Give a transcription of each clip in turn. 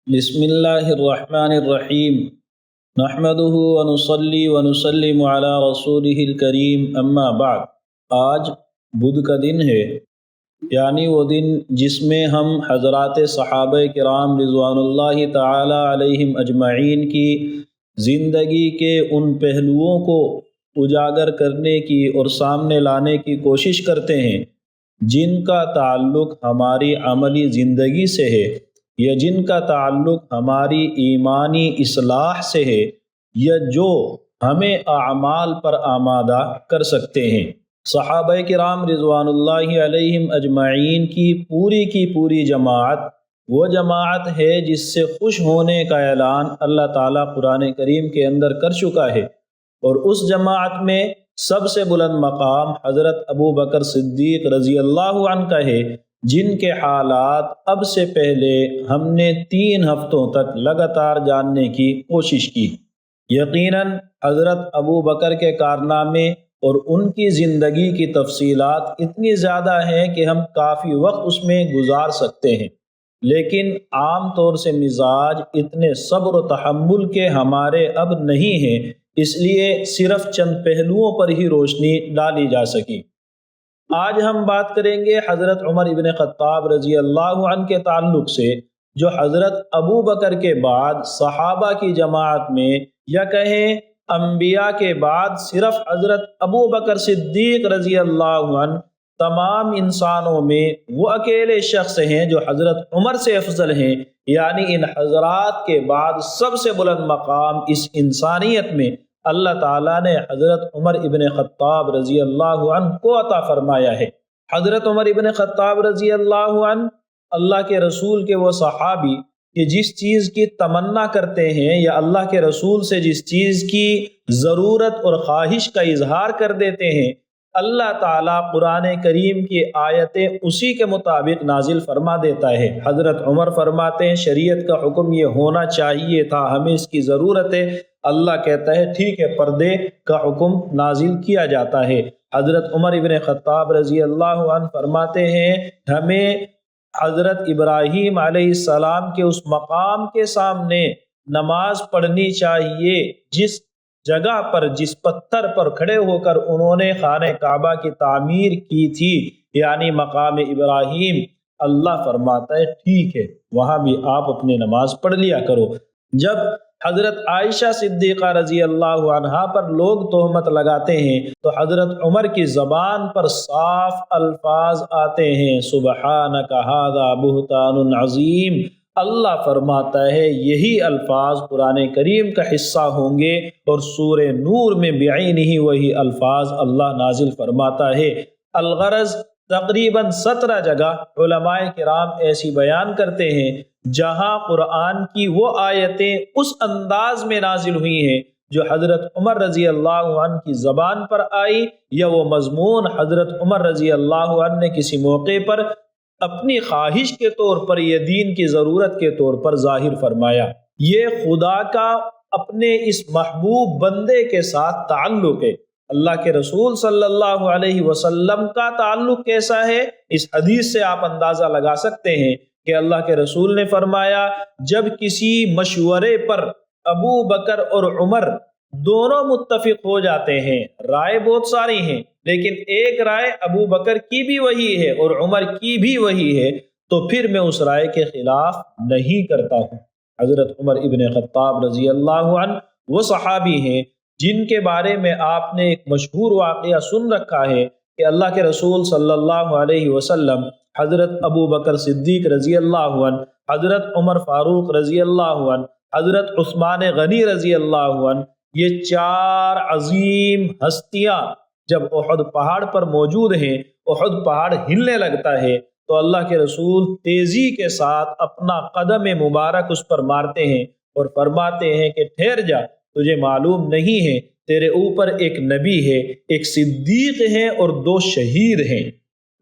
بسم اللہ الرحمن الرحیم نحمدہ ونصلی ونسلم علی رسولہ الکریم اما بعد۔ آج بدھ کا دن ہے، یعنی وہ دن جس میں ہم حضرات صحابہ کرام رضوان اللہ تعالی علیہم اجمعین کی زندگی کے ان پہلوؤں کو اجاگر کرنے کی اور سامنے لانے کی کوشش کرتے ہیں جن کا تعلق ہماری عملی زندگی سے ہے، یا جن کا تعلق ہماری ایمانی اصلاح سے ہے، یا جو ہمیں اعمال پر آمادہ کر سکتے ہیں۔ صحابہ کرام رضوان اللہ علیہم اجمعین کی پوری جماعت وہ جماعت ہے جس سے خوش ہونے کا اعلان اللہ تعالیٰ قرآن کریم کے اندر کر چکا ہے، اور اس جماعت میں سب سے بلند مقام حضرت ابو بکر صدیق رضی اللہ عنہ کا ہے، جن کے حالات اب سے پہلے ہم نے 3 ہفتوں تک لگاتار جاننے کی کوشش کی۔ یقیناً حضرت ابو بکر کے کارنامے اور ان کی زندگی کی تفصیلات اتنی زیادہ ہیں کہ ہم کافی وقت اس میں گزار سکتے ہیں، لیکن عام طور سے مزاج اتنے صبر و تحمل کے ہمارے اب نہیں ہیں، اس لیے صرف چند پہلوؤں پر ہی روشنی ڈالی جا سکی۔ آج ہم بات کریں گے حضرت عمر ابن خطاب رضی اللہ عنہ کے تعلق سے، جو حضرت ابو بکر کے بعد صحابہ کی جماعت میں، یا کہیں انبیاء کے بعد صرف حضرت ابو بکر صدیق رضی اللہ عنہ تمام انسانوں میں وہ اکیلے شخص ہیں جو حضرت عمر سے افضل ہیں، یعنی ان حضرات کے بعد سب سے بلند مقام اس انسانیت میں اللہ تعالیٰ نے حضرت عمر ابن خطاب رضی اللہ عنہ کو عطا فرمایا ہے۔ حضرت عمر ابن خطاب رضی اللہ عنہ اللہ کے رسول کے وہ صحابی کہ جس چیز کی تمنا کرتے ہیں یا اللہ کے رسول سے جس چیز کی ضرورت اور خواہش کا اظہار کر دیتے ہیں، اللہ تعالیٰ قرآن کریم کی آیتیں اسی کے مطابق نازل فرما دیتا ہے۔ حضرت عمر فرماتے ہیں شریعت کا حکم یہ ہونا چاہیے تھا، ہمیں اس کی ضرورت ہے۔ اللہ کہتا ہے ٹھیک ہے، پردے کا حکم نازل کیا جاتا ہے۔ حضرت عمر ابن خطاب رضی اللہ عنہ فرماتے ہیں ہمیں حضرت ابراہیم علیہ السلام کے اس مقام کے سامنے نماز پڑھنی چاہیے جس جگہ پر، جس پتھر پر کھڑے ہو کر انہوں نے خانہ کعبہ کی تعمیر کی تھی، یعنی مقام ابراہیم۔ اللہ فرماتا ہے ٹھیک ہے، وہاں بھی آپ اپنی نماز پڑھ لیا کرو۔ جب حضرت عائشہ صدیقہ رضی اللہ عنہا پر لوگ تہمت لگاتے ہیں تو حضرت عمر کی زبان پر صاف الفاظ آتے ہیں سبحانک ھذا بہتان عظیم۔ اللہ فرماتا ہے یہی الفاظ قرآن کریم کا حصہ ہوں گے، اور سورہ نور میں بعینہ وہی الفاظ اللہ نازل فرماتا ہے۔ الغرض تقریباً 17 جگہ علماء کرام ایسی بیان کرتے ہیں جہاں قرآن کی وہ آیتیں اس انداز میں نازل ہوئی ہیں جو حضرت عمر رضی اللہ عنہ کی زبان پر آئی، یا وہ مضمون حضرت عمر رضی اللہ عنہ نے کسی موقع پر اپنی خواہش کے طور پر یا دین کی ضرورت کے طور پر ظاہر فرمایا۔ یہ خدا کا اپنے اس محبوب بندے کے ساتھ تعلق ہے۔ اللہ کے رسول صلی اللہ علیہ وسلم کا تعلق کیسا ہے، اس حدیث سے آپ اندازہ لگا سکتے ہیں کہ اللہ کے رسول نے فرمایا جب کسی مشورے پر ابو بکر اور عمر دونوں متفق ہو جاتے ہیں، رائے بہت ساری ہیں لیکن ایک رائے ابو بکر کی بھی وہی ہے اور عمر کی بھی وہی ہے، تو پھر میں اس رائے کے خلاف نہیں کرتا ہوں۔ حضرت عمر ابن خطاب رضی اللہ عنہ وہ صحابی ہیں جن کے بارے میں آپ نے ایک مشہور واقعہ سن رکھا ہے کہ اللہ کے رسول صلی اللہ علیہ وسلم حضرت ابو بکر صدیق رضی اللہ عنہ، حضرت عمر فاروق رضی اللہ عنہ، حضرت عثمان غنی رضی اللہ عنہ، یہ 4 عظیم ہستیاں جب احد پہاڑ پر موجود ہیں، احد پہاڑ ہلنے لگتا ہے تو اللہ کے رسول تیزی کے ساتھ اپنا قدم مبارک اس پر مارتے ہیں اور فرماتے ہیں کہ ٹھہر جا، تجھے معلوم نہیں ہے تیرے اوپر ایک نبی ہے، ایک صدیق ہے اور 2 شہید ہیں۔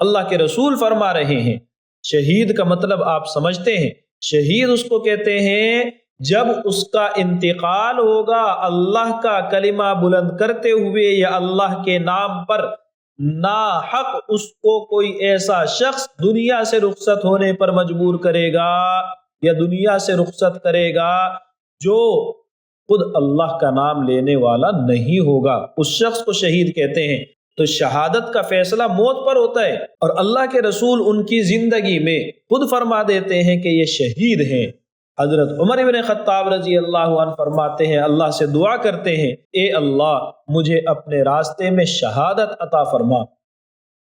اللہ کے رسول فرما رہے ہیں شہید کا مطلب آپ سمجھتے ہیں، شہید اس کو کہتے ہیں جب اس کا انتقال ہوگا اللہ کا کلمہ بلند کرتے ہوئے یا اللہ کے نام پر ناحق اس کو کوئی ایسا شخص دنیا سے رخصت ہونے پر مجبور کرے گا یا دنیا سے رخصت کرے گا جو خود اللہ کا نام لینے والا نہیں ہوگا، اس شخص کو شہید کہتے ہیں۔ تو شہادت کا فیصلہ موت پر ہوتا ہے، اور اللہ کے رسول ان کی زندگی میں خود فرما دیتے ہیں کہ یہ شہید ہیں۔ حضرت عمر بن خطاب رضی اللہ عنہ فرماتے ہیں، اللہ سے دعا کرتے ہیں، اے اللہ مجھے اپنے راستے میں شہادت عطا فرما۔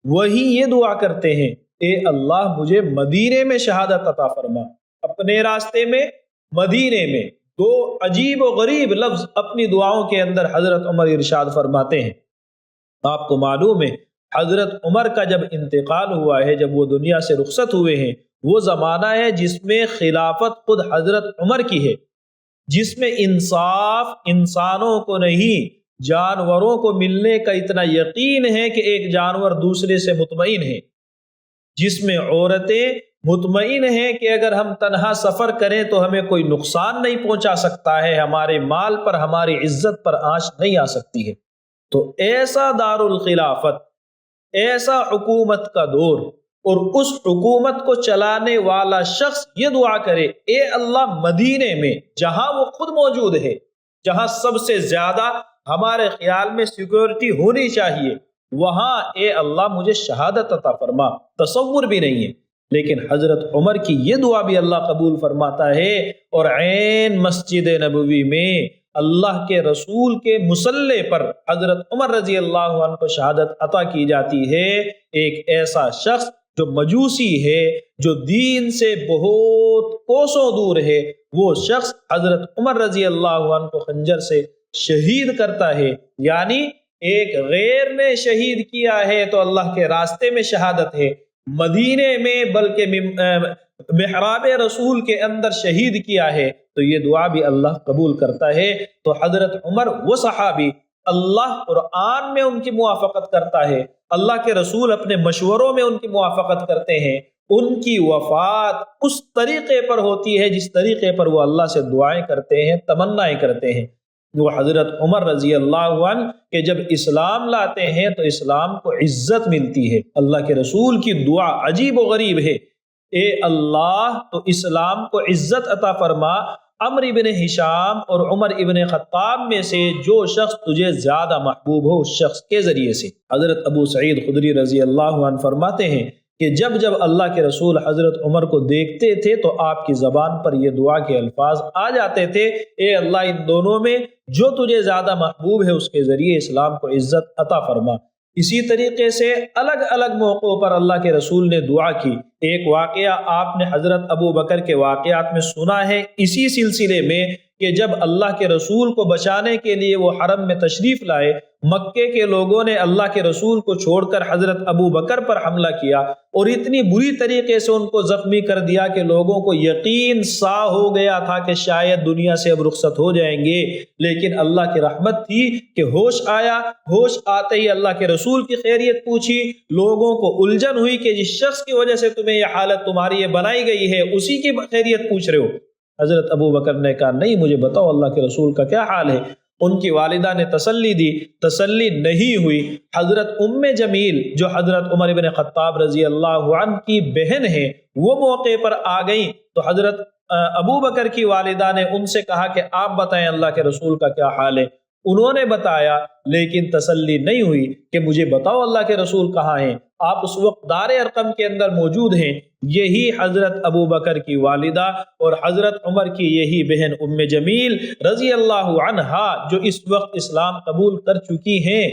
وہی یہ دعا کرتے ہیں، اے اللہ مجھے مدینے میں شہادت عطا فرما۔ اپنے راستے میں، مدینے میں، دو عجیب و غریب لفظ اپنی دعاؤں کے اندر حضرت عمر ارشاد فرماتے ہیں۔ آپ کو معلوم ہے حضرت عمر کا جب انتقال ہوا ہے، جب وہ دنیا سے رخصت ہوئے ہیں، وہ زمانہ ہے جس میں خلافت خود حضرت عمر کی ہے، جس میں انصاف انسانوں کو نہیں جانوروں کو ملنے کا اتنا یقین ہے کہ ایک جانور دوسرے سے مطمئن ہے، جس میں عورتیں مطمئن ہیں کہ اگر ہم تنہا سفر کریں تو ہمیں کوئی نقصان نہیں پہنچا سکتا ہے، ہمارے مال پر ہماری عزت پر آنچ نہیں آ سکتی ہے۔ تو ایسا دار الخلافت، ایسا حکومت کا دور، اور اس حکومت کو چلانے والا شخص یہ دعا کرے، اے اللہ مدینے میں جہاں وہ خود موجود ہے، جہاں سب سے زیادہ ہمارے خیال میں سیکورٹی ہونی چاہیے، وہاں اے اللہ مجھے شہادت عطا فرما۔ تصور بھی نہیں ہے، لیکن حضرت عمر کی یہ دعا بھی اللہ قبول فرماتا ہے، اور عین مسجد نبوی میں اللہ کے رسول کے مصلی پر حضرت عمر رضی اللہ عنہ کو شہادت عطا کی جاتی ہے۔ ایک ایسا شخص جو مجوسی ہے، جو دین سے بہت کوسوں دور ہے، وہ شخص حضرت عمر رضی اللہ عنہ کو خنجر سے شہید کرتا ہے، یعنی ایک غیر نے شہید کیا ہے تو اللہ کے راستے میں شہادت ہے، مدینے میں بلکہ محراب رسول کے اندر شہید کیا ہے، تو یہ دعا بھی اللہ قبول کرتا ہے۔ تو حضرت عمر وہ صحابی، اللہ قرآن میں ان کی موافقت کرتا ہے، اللہ کے رسول اپنے مشوروں میں ان کی موافقت کرتے ہیں، ان کی وفات اس طریقے پر ہوتی ہے جس طریقے پر وہ اللہ سے دعائیں کرتے ہیں، تمنائیں کرتے ہیں۔ وہ حضرت عمر رضی اللہ عنہ کہ جب اسلام لاتے ہیں تو اسلام کو عزت ملتی ہے۔ اللہ کے رسول کی دعا عجیب و غریب ہے، اے اللہ تو اسلام کو عزت عطا فرما، عمرو ابن ہشام اور عمر ابن خطاب میں سے جو شخص تجھے زیادہ محبوب ہو اس شخص کے ذریعے سے۔ حضرت ابو سعید خدری رضی اللہ عنہ فرماتے ہیں کہ جب جب اللہ کے رسول حضرت عمر کو دیکھتے تھے تو آپ کی زبان پر یہ دعا کے الفاظ آ جاتے تھے، اے اللہ ان دونوں میں جو تجھے زیادہ محبوب ہے اس کے ذریعے اسلام کو عزت عطا فرما۔ اسی طریقے سے الگ الگ موقعوں پر اللہ کے رسول نے دعا کی۔ ایک واقعہ آپ نے حضرت ابو بکر کے واقعات میں سنا ہے، اسی سلسلے میں کہ جب اللہ کے رسول کو بچانے کے لیے وہ حرم میں تشریف لائے، مکے کے لوگوں نے اللہ کے رسول کو چھوڑ کر حضرت ابو بکر پر حملہ کیا اور اتنی بری طریقے سے ان کو زخمی کر دیا کہ لوگوں کو یقین سا ہو گیا تھا کہ شاید دنیا سے اب رخصت ہو جائیں گے، لیکن اللہ کی رحمت تھی کہ ہوش آیا، ہوش آتے ہی اللہ کے رسول کی خیریت پوچھی، لوگوں کو الجھن ہوئی کہ جس شخص کی وجہ سے تمہیں یہ حالت تمہاری یہ بنائی گئی ہے اسی کی خیریت پوچھ رہے ہو۔ حضرت ابو بکر نے کہا نہیں، مجھے بتاؤ اللہ کے رسول کا کیا حال ہے۔ ان کی والدہ نے تسلی دی، تسلی نہیں ہوئی۔ حضرت ام جمیل جو حضرت عمر بن خطاب رضی اللہ عنہ کی بہن ہے، وہ موقع پر آ گئیں تو حضرت ابو بکر کی والدہ نے ان سے کہا کہ آپ بتائیں اللہ کے رسول کا کیا حال ہے۔ انہوں نے بتایا، لیکن تسلی نہیں ہوئی کہ مجھے بتاؤ اللہ کے رسول کہاں ہیں۔ آپ اس وقت دار ارقم کے اندر موجود ہیں۔ یہی حضرت ابو بکر کی والدہ اور حضرت عمر کی یہی بہن ام جمیل رضی اللہ عنہا جو اس وقت اسلام قبول کر چکی ہیں،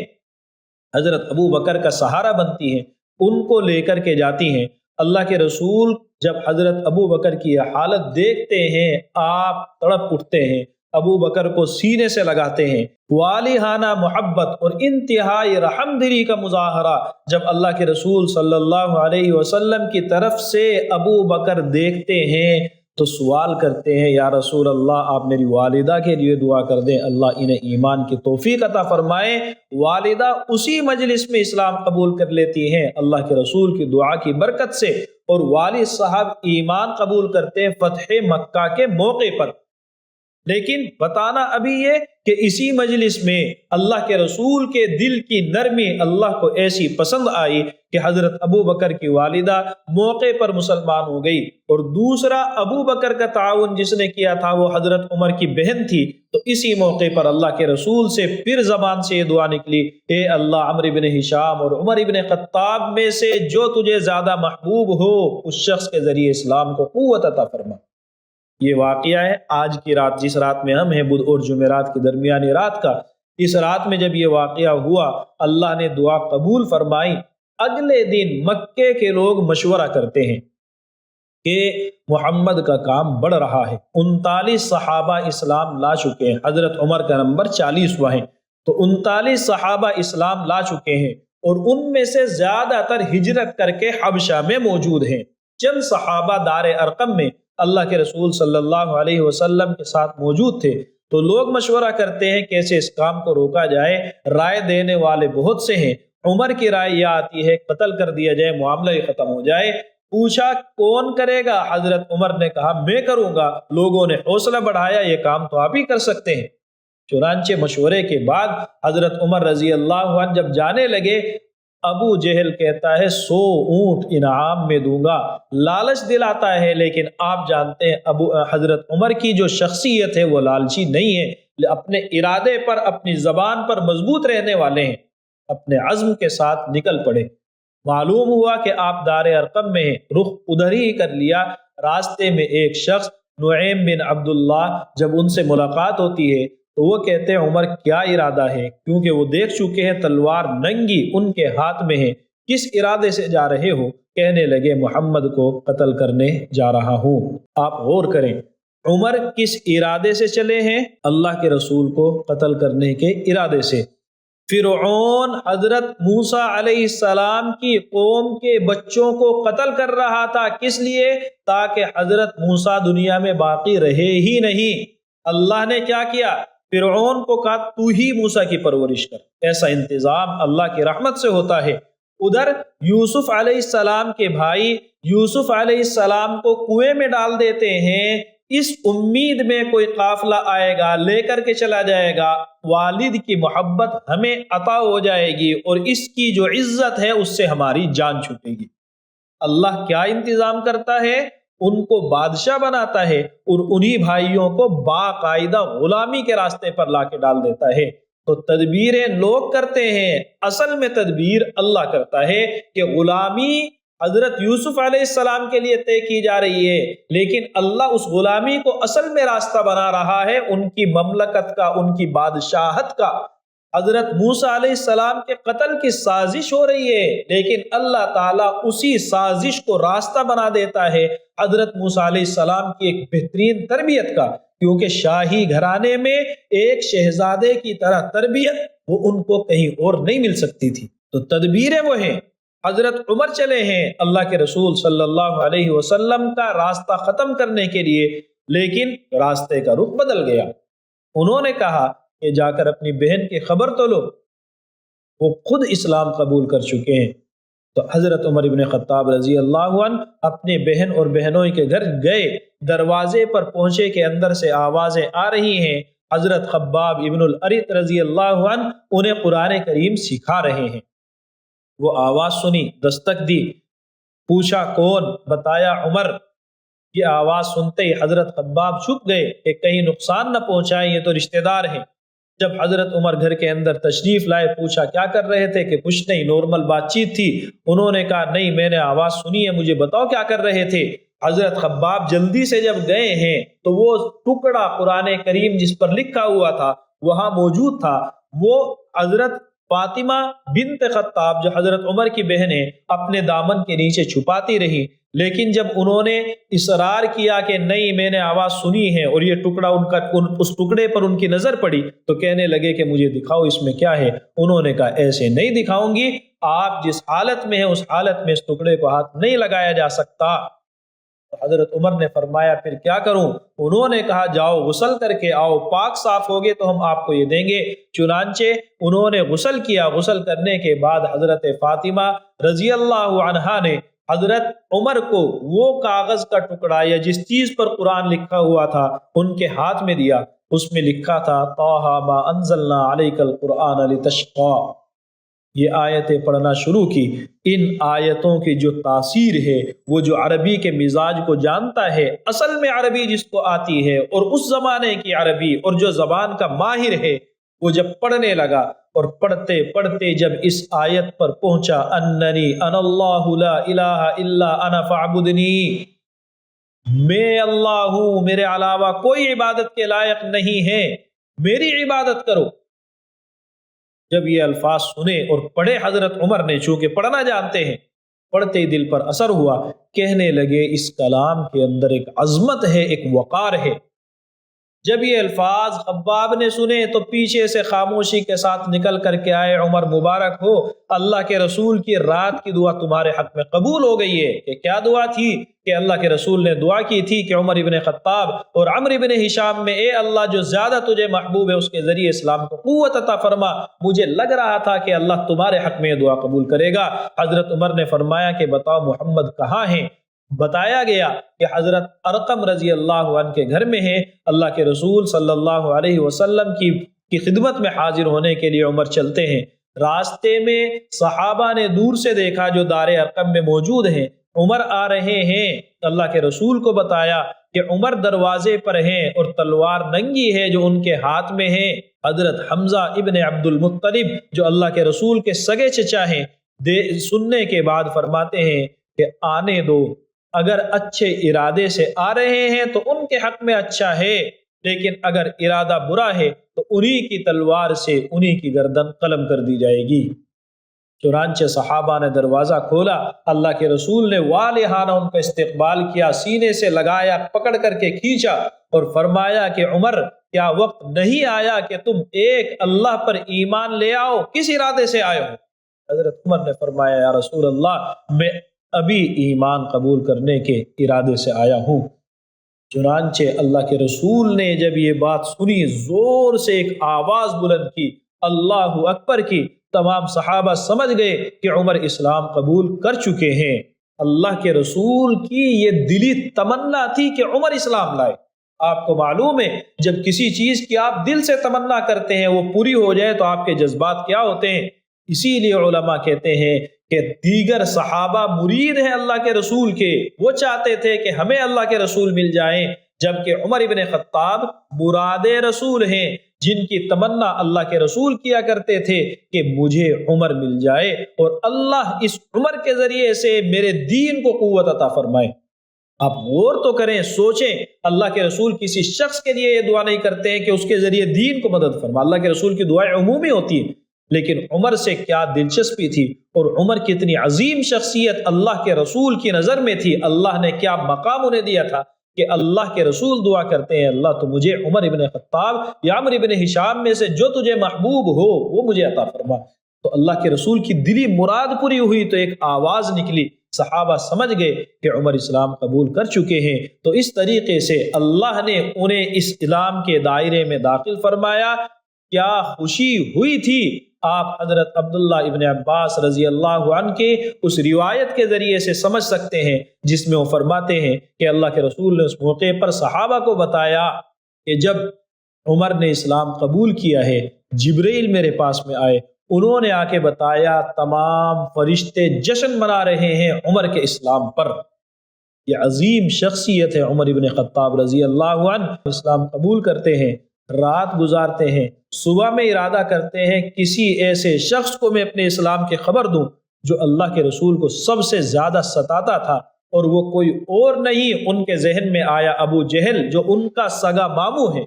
حضرت ابو بکر کا سہارا بنتی ہیں، ان کو لے کر کے جاتی ہیں۔ اللہ کے رسول جب حضرت ابو بکر کی یہ حالت دیکھتے ہیں آپ تڑپ اٹھتے ہیں، ابو بکر کو سینے سے لگاتے ہیں۔ والہانہ محبت اور انتہائی رحم دلی کا مظاہرہ جب اللہ کے رسول صلی اللہ علیہ وسلم کی طرف سے ابو بکر دیکھتے ہیں تو سوال کرتے ہیں، یا رسول اللہ آپ میری والدہ کے لیے دعا کر دیں، اللہ انہیں ایمان کی توفیق عطا فرمائے۔ والدہ اسی مجلس میں اسلام قبول کر لیتی ہیں اللہ کے رسول کی دعا کی برکت سے، اور والد صاحب ایمان قبول کرتے ہیں فتح مکہ کے موقع پر۔ لیکن بتانا ابھی یہ کہ اسی مجلس میں اللہ کے رسول کے دل کی نرمی اللہ کو ایسی پسند آئی کہ حضرت ابو بکر کی والدہ موقع پر مسلمان ہو گئی، اور دوسرا ابو بکر کا تعاون جس نے کیا تھا وہ حضرت عمر کی بہن تھی۔ تو اسی موقع پر اللہ کے رسول سے پھر زبان سے یہ دعا نکلی، اے اللہ عمرو بن ہشام اور عمر بن خطاب میں سے جو تجھے زیادہ محبوب ہو اس شخص کے ذریعے اسلام کو قوت عطا فرما۔ یہ واقعہ ہے آج کی رات، جس رات میں ہم ہیں، بدھ اور جمعرات کی درمیانی رات کا۔ اس رات میں جب یہ واقعہ ہوا اللہ نے دعا قبول فرمائی۔ اگلے دن مکے کے لوگ مشورہ کرتے ہیں کہ محمد کا کام بڑھ رہا ہے، 39 صحابہ اسلام لا چکے ہیں، حضرت عمر کا نمبر 40واں ہے، تو 39 صحابہ اسلام لا چکے ہیں، اور ان میں سے زیادہ تر ہجرت کر کے حبشہ میں موجود ہیں۔ چند صحابہ دار ارقم میں اللہ کے رسول صلی اللہ علیہ وسلم کے ساتھ موجود تھے، تو لوگ مشورہ کرتے ہیں کیسے اس کام کو روکا جائے۔ رائے دینے والے بہت سے ہیں۔ عمر کی رائے یہ آتی ہے قتل کر دیا جائے، معاملہ ہی ختم ہو جائے۔ پوچھا کون کرے گا؟ حضرت عمر نے کہا میں کروں گا۔ لوگوں نے حوصلہ بڑھایا، یہ کام تو آپ ہی کر سکتے ہیں۔ چنانچہ مشورے کے بعد حضرت عمر رضی اللہ عنہ جب جانے لگے، ابو جہل کہتا ہے 100 اونٹ انعام میں دوں گا، لالچ دلاتا ہے، لیکن آپ جانتے ہیں حضرت عمر کی جو شخصیت ہے وہ لالچی نہیں ہے، اپنے ارادے پر اپنی زبان پر مضبوط رہنے والے ہیں، اپنے عزم کے ساتھ نکل پڑے۔ معلوم ہوا کہ آپ دار ارقم میں ہیں، رخ ادھر ہی کر لیا۔ راستے میں ایک شخص نعیم بن عبداللہ جب ان سے ملاقات ہوتی ہے تو وہ کہتے ہیں عمر کیا ارادہ ہے، کیونکہ وہ دیکھ چکے ہیں تلوار ننگی ان کے ہاتھ میں ہے، کس ارادے سے جا رہے ہو؟ کہنے لگے محمد کو قتل کرنے جا رہا ہوں۔ آپ غور کریں عمر کس ارادے سے چلے ہیں؟ اللہ کے رسول کو قتل کرنے کے ارادے سے۔ فرعون حضرت موسیٰ علیہ السلام کی قوم کے بچوں کو قتل کر رہا تھا، کس لیے؟ تاکہ حضرت موسیٰ دنیا میں باقی رہے ہی نہیں۔ اللہ نے کیا کیا؟ فرعون کو کہا تو ہی موسیٰ کی پرورش کر۔ ایسا انتظام اللہ کی رحمت سے ہوتا ہے۔ ادھر یوسف علیہ السلام کے بھائی یوسف علیہ السلام کو کنویں میں ڈال دیتے ہیں، اس امید میں کوئی قافلہ آئے گا لے کر کے چلا جائے گا، والد کی محبت ہمیں عطا ہو جائے گی اور اس کی جو عزت ہے اس سے ہماری جان چھوٹے گی۔ اللہ کیا انتظام کرتا ہے؟ ان کو بادشاہ بناتا ہے اور انہی بھائیوں کو باقاعدہ غلامی کے راستے پر لا کے ڈال دیتا ہے۔ تو تدبیریں لوگ کرتے ہیں، اصل میں تدبیر اللہ کرتا ہے کہ غلامی حضرت یوسف علیہ السلام کے لیے طے کی جا رہی ہے، لیکن اللہ اس غلامی کو اصل میں راستہ بنا رہا ہے ان کی مملکت کا، ان کی بادشاہت کا۔ حضرت موسیٰ علیہ السلام کے قتل کی سازش ہو رہی ہے، لیکن اللہ تعالیٰ اسی سازش کو راستہ بنا دیتا ہے حضرت موسیٰ علیہ السلام کی ایک بہترین تربیت کا، کیونکہ شاہی گھرانے میں ایک شہزادے کی طرح تربیت وہ ان کو کہیں اور نہیں مل سکتی تھی۔ تو تدبیریں وہ ہیں۔ حضرت عمر چلے ہیں اللہ کے رسول صلی اللہ علیہ وسلم کا راستہ ختم کرنے کے لیے، لیکن راستے کا رخ بدل گیا۔ انہوں نے کہا کہ جا کر اپنی بہن کی خبر تو لو، وہ خود اسلام قبول کر چکے ہیں۔ تو حضرت عمر بن خطاب رضی اللہ عنہ اپنی بہن اور بہنوں کے گھر گئے، دروازے پر پہنچے کہ اندر سے آوازیں آ رہی ہیں، حضرت خباب ابن الارت رضی اللہ عنہ انہیں قرآن کریم سکھا رہے ہیں۔ وہ آواز سنی، دستک دی، پوچھا کون؟ بتایا عمر۔ یہ آواز سنتے ہی حضرت خباب چھپ گئے کہ کہیں نقصان نہ پہنچائیں، یہ تو رشتہ دار ہیں۔ جب حضرت عمر گھر کے اندر تشریف لائے، پوچھا کیا کر رہے تھے؟ کہ کچھ نہیں، نارمل بات چیت تھی۔ انہوں نے کہا نہیں، میں نے آواز سنی ہے، مجھے بتاؤ کیا کر رہے تھے؟ حضرت خباب جلدی سے جب گئے ہیں تو وہ ٹکڑا قرآن کریم جس پر لکھا ہوا تھا وہاں موجود تھا۔ وہ حضرت فاطمہ بنت خطاب جو حضرت عمر کی بہن ہے اپنے دامن کے نیچے چھپاتی رہی، لیکن جب انہوں نے اصرار کیا کہ نہیں میں نے آواز سنی ہے اور یہ ٹکڑا اس ٹکڑے پر ان کی نظر پڑی تو کہنے لگے کہ مجھے دکھاؤ اس میں کیا ہے۔ انہوں نے کہا ایسے نہیں دکھاؤں گی، آپ جس حالت میں ہیں اس حالت میں اس ٹکڑے کو ہاتھ نہیں لگایا جا سکتا۔ تو حضرت عمر نے فرمایا پھر کیا کروں؟ انہوں نے کہا جاؤ غسل کر کے آؤ، پاک صاف ہوگے تو ہم آپ کو یہ دیں گے۔ چنانچہ انہوں نے غسل کیا۔ غسل کرنے کے بعد حضرت فاطمہ رضی اللہ عنہا نے حضرت عمر کو وہ کاغذ کا ٹکڑا یا جس چیز پر قرآن لکھا ہوا تھا ان کے ہاتھ میں دیا۔ اس میں لکھا تھا طٰہ ما انزلنا علیک القرآن لتشقیٰ۔ یہ آیتیں پڑھنا شروع کی۔ ان آیتوں کی جو تاثیر ہے، وہ جو عربی کے مزاج کو جانتا ہے، اصل میں عربی جس کو آتی ہے اور اس زمانے کی عربی اور جو زبان کا ماہر ہے، وہ جب پڑھنے لگا اور پڑھتے پڑھتے جب اس آیت پر پہنچا اننی انا اللہ لا الہ الا انا فاعبدنی، میں اللہ ہوں، میرے علاوہ کوئی عبادت کے لائق نہیں ہے، میری عبادت کرو۔ جب یہ الفاظ سنے اور پڑھے حضرت عمر نے، چونکہ پڑھنا جانتے ہیں، پڑھتے ہی دل پر اثر ہوا، کہنے لگے اس کلام کے اندر ایک عظمت ہے، ایک وقار ہے۔ جب یہ الفاظ خباب نے سنے تو پیچھے سے خاموشی کے ساتھ نکل کر کے آئے، عمر مبارک ہو، اللہ کے رسول کی رات کی دعا تمہارے حق میں قبول ہو گئی ہے۔ کہ کیا دعا تھی؟ کہ اللہ کے رسول نے دعا کی تھی کہ عمر ابن خطاب اور عمرو ابن ہشام میں اے اللہ جو زیادہ تجھے محبوب ہے اس کے ذریعے اسلام کو قوت عطا فرما۔ مجھے لگ رہا تھا کہ اللہ تمہارے حق میں یہ دعا قبول کرے گا۔ حضرت عمر نے فرمایا کہ بتاؤ محمد کہاں ہیں؟ بتایا گیا کہ حضرت ارقم رضی اللہ عنہ کے گھر میں ہے۔ اللہ کے رسول صلی اللہ علیہ وسلم کی خدمت میں حاضر ہونے کے لیے عمر چلتے ہیں۔ راستے میں صحابہ نے دور سے دیکھا جو دار ارقم میں موجود ہیں، عمر آ رہے ہیں۔ اللہ کے رسول کو بتایا کہ عمر دروازے پر ہیں اور تلوار ننگی ہے جو ان کے ہاتھ میں ہے۔ حضرت حمزہ ابن عبد المطلب جو اللہ کے رسول کے سگے چچا ہیں، سننے کے بعد فرماتے ہیں کہ آنے دو، اگر اچھے ارادے سے آ رہے ہیں تو ان کے حق میں اچھا ہے، لیکن اگر ارادہ برا ہے تو انہی کی تلوار سے انہی کی گردن قلم کر دی جائے گی۔ چنانچہ صحابہ نے دروازہ کھولا، اللہ کے رسول نے والہانہ ان کا استقبال کیا، سینے سے لگایا، پکڑ کر کے کھینچا اور فرمایا کہ عمر کیا وقت نہیں آیا کہ تم ایک اللہ پر ایمان لے آؤ؟ کس ارادے سے آئے ہو؟ حضرت عمر نے فرمایا یا رسول اللہ میں ابھی ایمان قبول کرنے کے ارادے سے آیا ہوں۔ چنانچہ اللہ کے رسول نے جب یہ بات سنی، زور سے ایک آواز بلند کی، اللہ اکبر کی۔ تمام صحابہ سمجھ گئے کہ عمر اسلام قبول کر چکے ہیں۔ اللہ کے رسول کی یہ دلی تمنا تھی کہ عمر اسلام لائے۔ آپ کو معلوم ہے جب کسی چیز کی آپ دل سے تمنا کرتے ہیں وہ پوری ہو جائے تو آپ کے جذبات کیا ہوتے ہیں۔ اسی لیے علماء کہتے ہیں کہ دیگر صحابہ مرید ہیں اللہ کے رسول کے، وہ چاہتے تھے کہ ہمیں اللہ کے رسول مل جائیں، جبکہ عمر ابن خطاب مراد رسول ہیں جن کی تمنا اللہ کے رسول کیا کرتے تھے کہ مجھے عمر مل جائے اور اللہ اس عمر کے ذریعے سے میرے دین کو قوت عطا فرمائے۔ آپ غور تو کریں، سوچیں، اللہ کے رسول کسی شخص کے لیے یہ دعا نہیں کرتے ہیں کہ اس کے ذریعے دین کو مدد فرما۔ اللہ کے رسول کی دعائیں عمومی ہوتی ہیں، لیکن عمر سے کیا دلچسپی تھی اور عمر کی اتنی عظیم شخصیت اللہ کے رسول کی نظر میں تھی، اللہ نے کیا مقام انہیں دیا تھا کہ اللہ کے رسول دعا کرتے ہیں اللہ تو مجھے عمر ابن خطاب یا عمرو ابن ہشام میں سے جو تجھے محبوب ہو وہ مجھے عطا فرما۔ تو اللہ کے رسول کی دلی مراد پوری ہوئی تو ایک آواز نکلی، صحابہ سمجھ گئے کہ عمر اسلام قبول کر چکے ہیں۔ تو اس طریقے سے اللہ نے انہیں اس اسلام کے دائرے میں داخل فرمایا۔ کیا خوشی ہوئی تھی! آپ حضرت عبداللہ ابن عباس رضی اللہ عنہ کے اس روایت کے ذریعے سے سمجھ سکتے ہیں جس میں وہ فرماتے ہیں کہ اللہ کے رسول نے اس موقع پر صحابہ کو بتایا کہ جب عمر نے اسلام قبول کیا ہے، جبرائیل میرے پاس میں آئے، انہوں نے آ کے بتایا تمام فرشتے جشن منا رہے ہیں عمر کے اسلام پر۔ یہ عظیم شخصیت ہے عمر ابن خطاب رضی اللہ عنہ۔ اسلام قبول کرتے ہیں، رات گزارتے ہیں، صبح میں ارادہ کرتے ہیں کسی ایسے شخص کو میں اپنے اسلام کی خبر دوں جو اللہ کے رسول کو سب سے زیادہ ستاتا تھا، اور وہ کوئی اور نہیں، ان کے ذہن میں آیا ابو جہل جو ان کا سگا ماموں ہے۔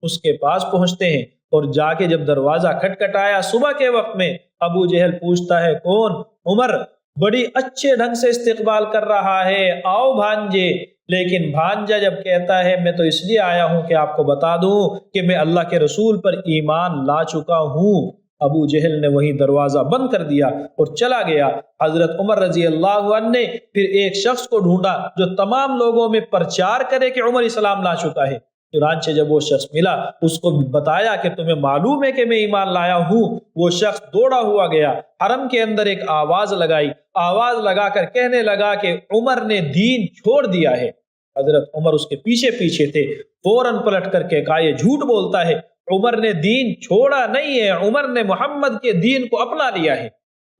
اس کے پاس پہنچتے ہیں اور جا کے جب دروازہ کھٹکھٹایا صبح کے وقت میں، ابو جہل پوچھتا ہے کون؟ عمر بڑی اچھے ڈھنگ سے استقبال کر رہا ہے، آؤ بھانجے۔ لیکن بھانجا جب کہتا ہے میں تو اس لیے آیا ہوں کہ آپ کو بتا دوں کہ میں اللہ کے رسول پر ایمان لا چکا ہوں، ابو جہل نے وہیں دروازہ بند کر دیا اور چلا گیا۔ حضرت عمر رضی اللہ عنہ نے پھر ایک شخص کو ڈھونڈا جو تمام لوگوں میں پرچار کرے کہ عمر اسلام لا چکا ہے۔ چنانچہ جب وہ شخص ملا، اس کو بتایا کہ تمہیں معلوم ہے کہ میں ایمان لایا ہوں۔ وہ شخص دوڑا ہوا گیا، حرم کے اندر ایک آواز لگائی، آواز لگا کر کہنے لگا کہ عمر نے دین چھوڑ دیا ہے۔ حضرت عمر اس کے پیچھے پیچھے تھے، فوراً پلٹ کر کے کہا یہ جھوٹ بولتا ہے، عمر نے دین چھوڑا نہیں ہے، عمر نے محمد کے دین کو اپنا لیا ہے۔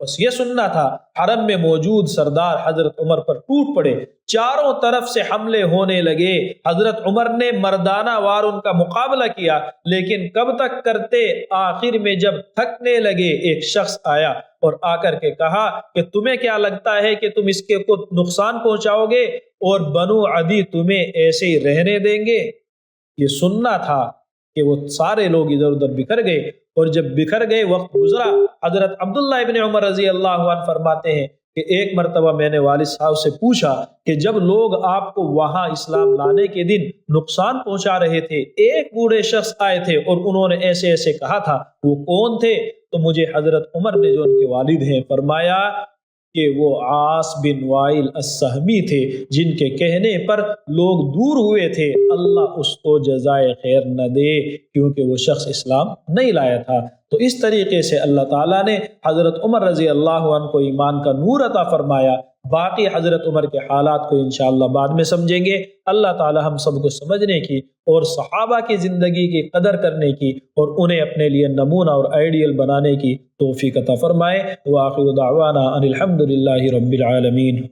بس یہ سننا تھا۔ حرم میں موجود سردار حضرت عمر پر ٹوٹ پڑے، چاروں طرف سے حملے ہونے لگے۔ حضرت عمر نے مردانہ وار ان کا مقابلہ کیا، لیکن کب تک کرتے؟ آخر میں جب تھکنے لگے، ایک شخص آیا اور آ کر کے کہا کہ تمہیں کیا لگتا ہے کہ تم اس کے کو نقصان پہنچاؤ گے اور بنو عدی تمہیں ایسے ہی رہنے دیں گے؟ یہ سننا تھا کہ وہ سارے لوگ ادھر ادھر بکھر گئے، اور جب بکھر گئے وقت گزرا، حضرت عبداللہ ابن عمر رضی اللہ عنہ فرماتے ہیں کہ ایک مرتبہ میں نے والد صاحب سے پوچھا کہ جب لوگ آپ کو وہاں اسلام لانے کے دن نقصان پہنچا رہے تھے، ایک بوڑھے شخص آئے تھے اور انہوں نے ایسے ایسے کہا تھا، وہ کون تھے؟ تو مجھے حضرت عمر نے جو ان کے والد ہیں فرمایا کہ وہ عاص بن وائل السہمی تھے، جن کے کہنے پر لوگ دور ہوئے تھے۔ اللہ اس کو جزائے خیر نہ دے، کیونکہ وہ شخص اسلام نہیں لایا تھا۔ تو اس طریقے سے اللہ تعالیٰ نے حضرت عمر رضی اللہ عنہ کو ایمان کا نور عطا فرمایا۔ باقی حضرت عمر کے حالات کو انشاءاللہ بعد میں سمجھیں گے۔ اللہ تعالیٰ ہم سب کو سمجھنے کی اور صحابہ کی زندگی کی قدر کرنے کی اور انہیں اپنے لیے نمونہ اور آئیڈیل بنانے کی توفیق عطا فرمائے۔ وآخر دعوانا ان الحمد للہ رب العالمین۔